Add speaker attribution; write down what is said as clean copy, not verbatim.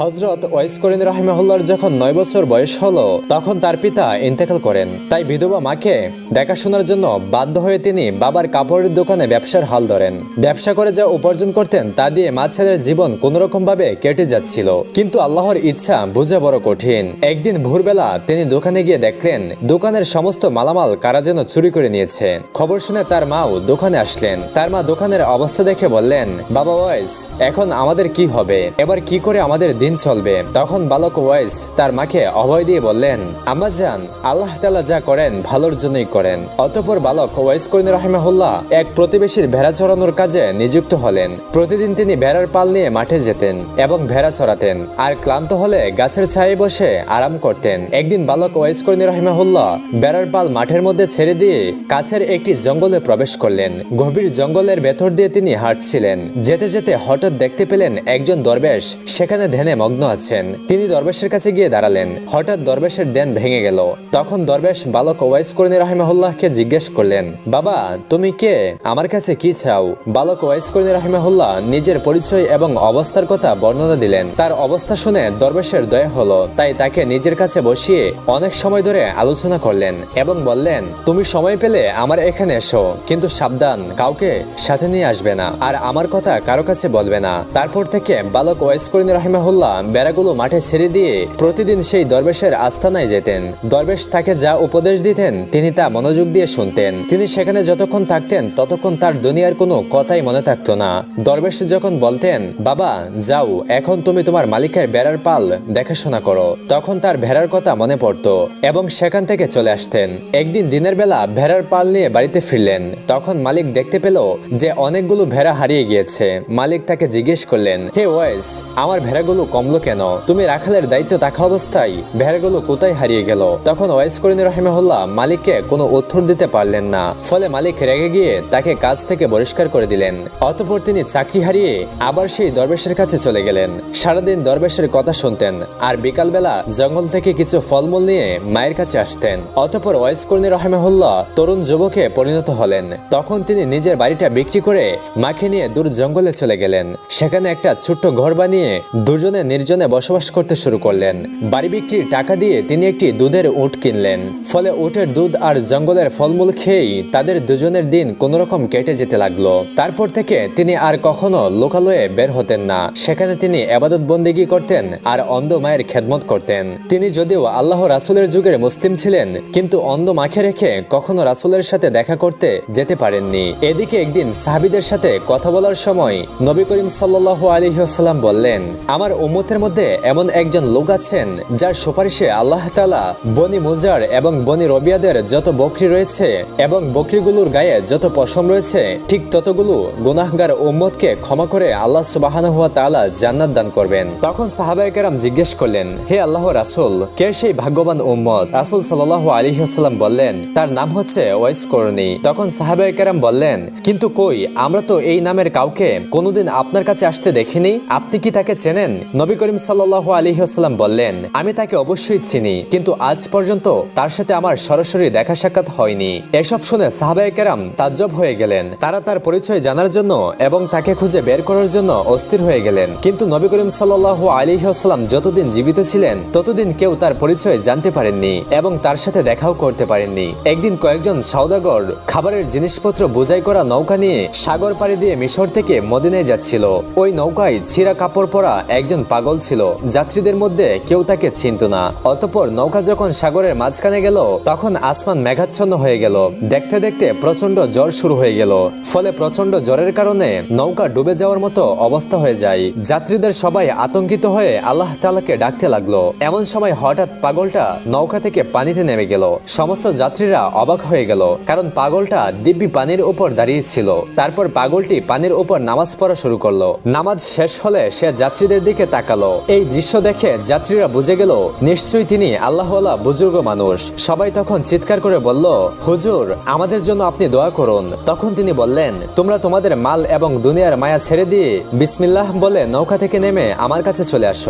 Speaker 1: হযরত wise করিনী রাহিমাহুল্লাহর যখন ৯ বছর বয়স হলো তখন তার পিতা ইন্তেকাল করেন। তাই বিধবা মাকে দেখাশোনার জন্য বাধ্য হয়ে তিনি বাবার কাপড়ের দোকানে ব্যবসার হাল ধরেন। ব্যবসা করে যা উপার্জন করতেন তা দিয়ে মা ছেলের জীবন কোনোরকম ভাবে কেটে যাচ্ছিল। কিন্তু আল্লাহর ইচ্ছা বোঝা বড় কঠিন। একদিন ভোরবেলা তিনি দোকানে গিয়ে দেখলেন দোকানের সমস্ত মালামাল কারা যেন চুরি করে নিয়েছে। খবর শুনে তার মাও দোকানে আসলেন। তার মা দোকানের অবস্থা দেখে বললেন, বাবা ওয়াইস, এখন আমাদের কি হবে? এবার কি করে আমাদের দিন চলবে? তখন বালক ওয়াইস তার মাকে অভয় দিয়ে বললেন, আম্মা জান, আল্লাহ তাআলা যা করেন ভালোর জন্যই করেন। অতঃপর বালক ওয়াইস করিনী রাহিমাহুল্লাহ এক প্রতিবেশীর ভেড়া চড়ানোর কাজে নিযুক্ত হলেন। প্রতিদিন তিনি ভেড়ার পাল নিয়ে মাঠে যেতেন এবং ভেড়া চড়াতেন, আর ক্লান্ত হলে গাছের ছায়ে বসে আরাম করতেন। একদিন বালক ওয়াইস করিনী রাহিমাহুল্লাহ ভেড়ার পাল মাঠের মধ্যে ছেড়ে দিয়ে কাছের একটি জঙ্গলে প্রবেশ করলেন। গভীর জঙ্গলের ভেতর দিয়ে তিনি হাঁটছিলেন। যেতে যেতে হঠাৎ দেখতে পেলেন একজন দরবেশ সেখানে ধ্যানে মগ্ন আছেন। তিনি দরবেশের কাছে গিয়ে দাঁড়ালেন। হঠাৎ দরবেশের ধ্যান ভেঙে গেল। তখন দরবেশ বালক ওয়াইস করিনী রাহিমাহুল্লাহকে জিজ্ঞেস করলেন, বাবা, তুমি কে? আমার কাছে কি চাও? বালক ওয়াইস করিনী রাহিমাহুল্লাহ নিজের পরিচয় এবং অবস্থার কথা বর্ণনা দিলেন। তার অবস্থা শুনে দরবেশের দয়া হলো, তাই তাকে নিজের কাছে বসিয়ে অনেক সময় ধরে আলোচনা করলেন এবং বললেন, তুমি সময় পেলে আমার এখানে এসো, কিন্তু সাবধান, কাউকে সাথে নিয়ে আসবে না, আর আমার কথা কারো কাছে বলবে না। তারপর থেকে বালক ওয়াইস করিনী রাহিমাহুল্লাহ বেড়াগুলো মাঠে ছেড়ে দিয়ে প্রতিদিন সেই দরবেশের আস্তানায় যেতেন। দরবেশ তাকে যা উপদেশ দিতেন তিনি তা মনোযোগ দিয়ে শুনতেন। তিনি সেখানে যতক্ষণ থাকতেন ততক্ষণ তার দুনিয়ার কোনো কথাই মনে থাকতো না। দরবেশ যখন বলতেন, বাবা যাও, এখন তুমি তোমার মালিকের ভেড়ার পাল দেখাশোনা করো, তখন তার ভেড়ার কথা মনে পড়তো এবং সেখান থেকে চলে আসতেন। একদিন দিনের বেলা ভেড়ার পাল নিয়ে বাড়িতে ফিরলেন। তখন মালিক দেখতে পেল যে অনেকগুলো ভেড়া হারিয়ে গিয়েছে। মালিক তাকে জিজ্ঞেস করলেন, হে ওয়াইস, আমার ভেড়াগুলো কমলো কেন? তুমি রাখালের দায়িত্ব থাকা অবস্থায় ভেড়াগুলো কোথায় হারিয়ে গেল? তখন ওয়াইস করিনী রাহিমাহুল্লাহ মালিককে কোনো উত্তর দিতে পারলেন না। ফলে মালিক রেগে গিয়ে তাকে কাজ থেকে বহিষ্কার করে দিলেন। অতঃপর তিনি চাকরি হারিয়ে আবার সেই দরবেশের কাছে চলে গেলেন। সারাদিন দরবেশের কথা শুনতেন আর বিকালবেলা জঙ্গল থেকে কিছু ফলমূল নিয়ে মায়ের কাছে আসতেন। অতঃপর ওয়াইস করিনী রাহিমাহুল্লাহ তরুণ যুবকে পরিণত হলেন। তখন তিনি নিজের বাড়িটা বিক্রি করে মাকে নিয়ে দূর জঙ্গলে চলে গেলেন। সেখানে একটা ছোট্ট ঘর বানিয়ে দুজনে নির্জনে বসবাস করতে শুরু করলেন। বাড়ি বিক্রির টাকা দিয়ে তিনি একটি দুধের উট কিনলেন। ফলে উটের দুধ আর জঙ্গলের ফলমূল খেয়েই তাদের দুজনের দিন কোনোরকম কেটে যেতে লাগলো। তারপর থেকে তিনি আর কখনো লোকালয়ে বের হতেন না। সেখানে তিনি ইবাদত বন্দেগী করতেন আর অন্ধ মায়ের খেদমত করতেন। তিনি যদিও আল্লাহ রাসূলের যুগের মুসলিম ছিলেন, কিন্তু অন্ধ মাকে রেখে কখনো রাসূলের সাথে দেখা করতে যেতে পারেননি। এদিকে একদিন সাহাবীদের সাথে কথা বলার সময় নবী করিম সাল্লাল্লাহু আলাইহি ওয়াসাল্লাম বললেন, আমার উম্মতের মধ্যে এমন একজন লোক আছেন যার সুপারিশে আল্লাহ তাআলা বনি মুজার এবং বনি রবিয়াদের যত বকরি রয়েছে এবং বকরিগুলোর গায়ে যত পশম রয়েছে ঠিক ততগুলো গুনাহগার উম্মতকে ক্ষমা করে আল্লাহ সুবহানাহু ওয়া তাআলা জান্নাত দান করবেন। তখন সাহাবায়ে কেরাম জিজ্ঞেস করলেন, হে আল্লাহর রাসূল, কে সেই ভাগ্যবান উম্মত? রাসূল সাল্লাল্লাহু আলাইহি ওয়াসাল্লাম বললেন, তার নাম হচ্ছে ওয়াইস করনী। তখন সাহাবায়ে কেরাম বললেন, কিন্তু কই, আমরা তো এই নামের কাউকে কোনোদিন আপনার কাছে আসতে দেখিনি, আপনি কি তাকে চেনেন? নবী করিম সাল্লাল্লাহু আলাইহি ওয়াসাল্লাম বললেন, আমি তাকে অবশ্যই চিনি, কিন্তু আজ পর্যন্ত তার সাথে আমার সরাসরি দেখা সাক্ষাৎ হয়নি। এসব শুনে সাহাবায়ে কেরাম তাজ্জব হয়ে গেলেন। তারা তার পরিচয় জানার জন্য এবং তাকে খুঁজে বের করার জন্য অস্থির হয়ে গেলেন। কিন্তু নবী করিম সাল্লাল্লাহু আলাইহি ওয়াসাল্লাম যতদিন জীবিত ছিলেন ততদিন কেউ তার পরিচয় জানতে পারেননি এবং তার সাথে দেখাও করতে পারেননি। একদিন কয়েকজন সওদাগর খাবারের জিনিসপত্র বোঝাই করা নৌকা নিয়ে সাগর পাড়ি দিয়ে মিশর থেকে মদিনায় যাচ্ছিল। ওই নৌকায় ছিঁড়া কাপড় পরা একজন পাগল ছিল। যাত্রীদের মধ্যে কেউ তাকে চিনত না। অতঃপর নৌকা যখন সাগরের মাঝখানে গেল তখন আসমান মেঘাচ্ছন্ন হয়ে গেল। দেখতে দেখতে প্রচন্ড ঝড় শুরু হয়ে গেল। ফলে প্রচন্ড ঝড়ের কারণে নৌকা ডুবে যাওয়ার মতো অবস্থা হয়ে যায়। যাত্রীদের সবাই আতঙ্কিত হয়ে আল্লাহ তাআলাকে ডাকতে লাগলো। এমন সময় হঠাৎ পাগলটা নৌকা থেকে পানিতে নেমে গেল। সমস্ত যাত্রীরা অবাক হয়ে গেল, কারণ পাগলটা দিব্যি পানির উপর দাঁড়িয়ে ছিল। তারপর পাগলটি পানির উপর নামাজ পড়া শুরু করলো। নামাজ শেষ হলে সে যাত্রীদের দিকে তাকালো। এই দৃশ্য দেখে যাত্রীরা বুঝে গেল নিশ্চয়ই তিনি আল্লাহওয়ালা বুজুর্গ মানুষ। সবাই তখন চিৎকার করে বলল, হুজুর, আমাদের জন্য আপনি দোয়া করুন। তখন তিনি বললেন, তোমরা তোমাদের মাল এবং দুনিয়ার মায়া ছেড়ে দিয়ে বিসমিল্লাহ বলে নৌকা থেকে নেমে আমার কাছে চলে আসো।